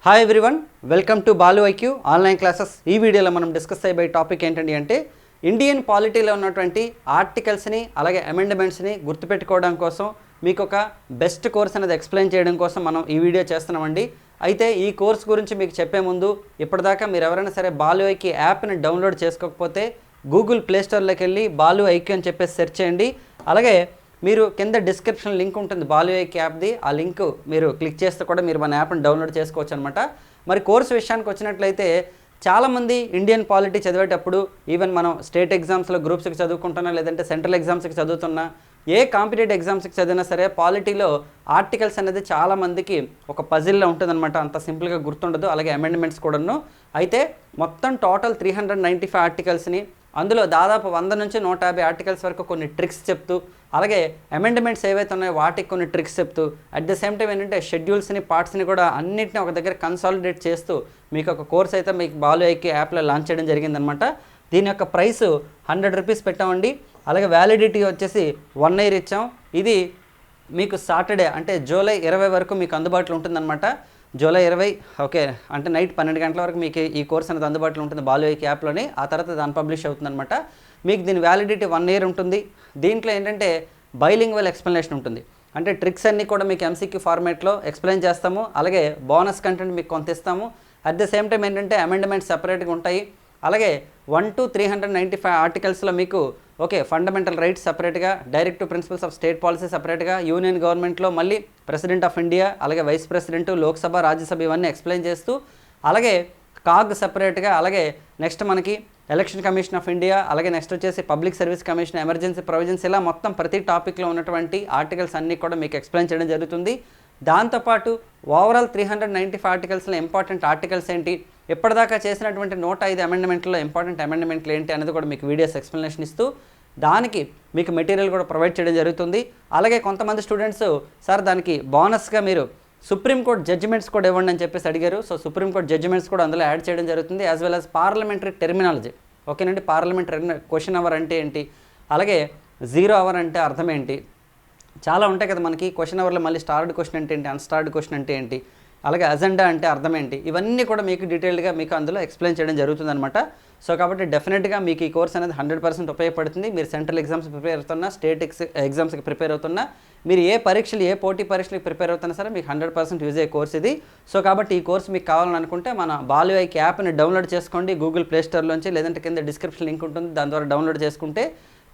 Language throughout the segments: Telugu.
Hi everyone, welcome to Balu IQ online classes. ఈ వీడియోలో మనం డిస్కస్ అయ్యే టాపిక్ ఏంటండి అంటే ఇండియన్ పాలిటీలో ఉన్నటువంటి ఆర్టికల్స్ని అలాగే అమెండ్మెంట్స్ని గుర్తుపెట్టుకోవడం కోసం మీకు ఒక బెస్ట్ కోర్స్ అనేది ఎక్స్ప్లెయిన్ చేయడం కోసం మనం ఈ వీడియో చేస్తున్నామండి. అయితే ఈ కోర్స్ గురించి మీకు చెప్పే ముందు ఇప్పటిదాకా మీరు ఎవరైనా సరే బాలు ఐక్యూ యాప్ని డౌన్లోడ్ చేసుకోకపోతే గూగుల్ ప్లేస్టోర్లోకి వెళ్ళి బాలు ఐక్యూ అని చెప్పేసి సెర్చ్ చేయండి. అలాగే మీరు కింద డిస్క్రిప్షన్ లింక్ ఉంటుంది బాలు ఐక్యూ యాప్ది, ఆ లింక్ మీరు క్లిక్ చేస్తే కూడా మీరు మన యాప్ని డౌన్లోడ్ చేసుకోవచ్చు అనమాట. మరి కోర్సు విషయానికి వచ్చినట్లయితే చాలామంది ఇండియన్ పాలిటీ చదివేటప్పుడు ఈవెన్ మనం స్టేట్ ఎగ్జామ్స్లో గ్రూప్స్కి చదువుకుంటున్నా లేదంటే సెంట్రల్ ఎగ్జామ్స్కి చదువుతున్నా ఏ కాంపిటేటివ్ ఎగ్జామ్స్కి చదివినా సరే పాలిటీలో ఆర్టికల్స్ అనేది చాలామందికి ఒక పజిల్లో ఉంటుందన్నమాట. అంత సింపుల్గా గుర్తుండదు. అలాగే అమెండ్మెంట్స్ కూడాను. అయితే మొత్తం టోటల్ 395 ఆర్టికల్స్ని అందులో దాదాపు 100 నుంచి 150 ఆర్టికల్స్ వరకు కొన్ని ట్రిక్స్ చెప్తూ అలాగే అమెండ్మెంట్స్ ఏవైతే ఉన్నాయో వాటికి కొన్ని ట్రిక్స్ చెప్తూ అట్ ద సేమ్ టైం ఏంటంటే షెడ్యూల్స్ని పార్ట్స్ని కూడా అన్నింటినీ ఒక దగ్గర కన్సాలిడేట్ చేస్తూ మీకు ఒక కోర్స్ అయితే మీకు బాలు ఐక్యూ యాప్లో లాంచ్ చేయడం జరిగిందనమాట. దీని యొక్క ప్రైస్ 100 రూపీస్ పెట్టామండి. అలాగే వ్యాలిడిటీ వచ్చేసి 1 ఇయర్ ఇచ్చాం. ఇది మీకు సాటర్డే అంటే జూలై 20 వరకు మీకు అందుబాటులో ఉంటుందన్నమాట. జూలై 20 ఓకే అంటే నైట్ 12 గంటల వరకు మీకు ఈ కోర్స్ అనేది అందుబాటులో ఉంటుంది బాలు ఐక్యూ యాప్లోని. ఆ తర్వాత దాని పబ్లిష్ అవుతుందన్నమాట. మీకు దీని వ్యాలిడిటీ 1 ఇయర్ ఉంటుంది. దీంట్లో ఏంటంటే బైలింగ్వల్ ఎక్స్ప్లెనేషన్ ఉంటుంది. అంటే ట్రిక్స్ అన్నీ కూడా మీకు ఎంసీక్యూ ఫార్మేట్లో ఎక్స్ప్లెయిన్ చేస్తాము. అలాగే బోనస్ కంటెంట్ మీకు కొంత ఇస్తాము. అట్ ద సేమ్ టైం ఏంటంటే అమెండ్మెంట్స్ సెపరేట్గా ఉంటాయి. అలాగే 1 to 395 ఆర్టికల్స్లో మీకు ఓకే ఫండమెంటల్ రైట్స్ సపరేట్గా, direct principles of state policy సపరేట్గా, యూనియన్ గవర్నమెంట్లో మళ్ళీ ప్రెసిడెంట్ ఆఫ్ ఇండియా అలాగే వైస్ ప్రెసిడెంట్, లోక్సభ, రాజ్యసభ ఇవన్నీ ఎక్స్ప్లెయిన్ చేస్తూ అలాగే కాగ్ సపరేట్గా, అలాగే నెక్స్ట్ మనకి ఎలక్షన్ కమిషన్ ఆఫ్ ఇండియా, అలాగే నెక్స్ట్ వచ్చేసి public service commission, emergency provisions, ఇలా మొత్తం ప్రతి టాపిక్లో ఉన్నటువంటి ఆర్టికల్స్ అన్నీ కూడా మీకు ఎక్స్ప్లెయిన్ చేయడం జరుగుతుంది. దాంతోపాటు ఓవరాల్ 395 ఆర్టికల్స్లో ఇంపార్టెంట్ ఆర్టికల్స్ ఏంటి, ఇప్పటిదాకా చేసినటువంటి 105 అమెండ్మెంట్లో ఇంపార్టెంట్ అమెండ్మెంట్లు ఏంటి అనేది కూడా మీకు వీడియోస్ ఎక్స్ప్లెనేషన్ ఇస్తూ దానికి మీకు మెటీరియల్ కూడా ప్రొవైడ్ చేయడం జరుగుతుంది. అలాగే కొంతమంది స్టూడెంట్స్ సార్ దానికి బోనస్గా మీరు సుప్రీంకోర్టు జడ్జిమెంట్స్ కూడా ఇవ్వండి అని చెప్పేసి అడిగారు. సో సుప్రీంకోర్టు జడ్జిమెంట్స్ కూడా అందులో యాడ్ చేయడం జరుగుతుంది. As well as parliamentary terminology. ఓకేనండి, పార్లమెంటరీ క్వశ్చన్ అవర్ అంటే ఏంటి, అలాగే 0 అవర్ అంటే అర్థం ఏంటి, చాలా ఉంటాయి కదా మనకి క్వశ్చన్ అవర్లో. మళ్ళీ స్టార్డ్ క్వశ్చన్ అంటే ఏంటి, అన్స్టార్డ్ క్వశ్చన్ అంటే ఏంటి, అలాగే అజెండా అంటే అర్థం ఏంటి, ఇవన్నీ కూడా మీకు డీటెయిల్డ్గా మీకు అందులో ఎక్స్ప్లెయిన్ చేయడం జరుగుతుందన్నమాట. సో కాబట్టి డెఫినెట్గా మీకు ఈ కోర్స్ అనేది 100% ఉపయోగపడుతుంది. మీరు సెంట్రల్ ఎగ్జామ్స్ ప్రిపేర్ అవుతున్నా, స్టేట్ ఎగ్జామ్స్కి ప్రిపేర్ అవుతున్నా, మీరు ఏ పరీక్షలు ఏ పోటీ పరీక్షలకు ప్రిపేర్ అవుతున్నా సరే మీకు 100% యూజ్ అయ్యే కోర్స్ ఇది. సో కాబట్టి ఈ కోర్స్ మీకు కావాలని అనుకుంటే మన బాలు ఐక్యూ యాప్ని డౌన్లోడ్ చేసుకోండి గూగుల్ ప్లేస్టోర్లోంచి, లేదంటే కింద డిస్క్రిప్షన్ లింక్ ఉంటుంది, దాని ద్వారా డౌన్లోడ్ చేసుకుంటే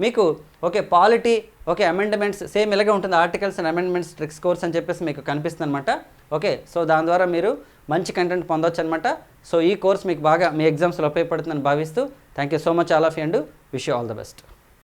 మీకు okay polity okay amendments same ఇలాగే ఉంటుంది. Articles and amendments tricks course అని చెప్పేసి మీకు కనిపిస్తుంది అనమాట. ఓకే, సో దాని ద్వారా మీరు మంచి కంటెంట్ పొందొచ్చు అనమాట. సో ఈ కోర్స్ మీకు బాగా మీ ఎగ్జామ్స్లో ఉపయోగపడుతుందని భావిస్తూ thank you so much all of you and wish you all the best.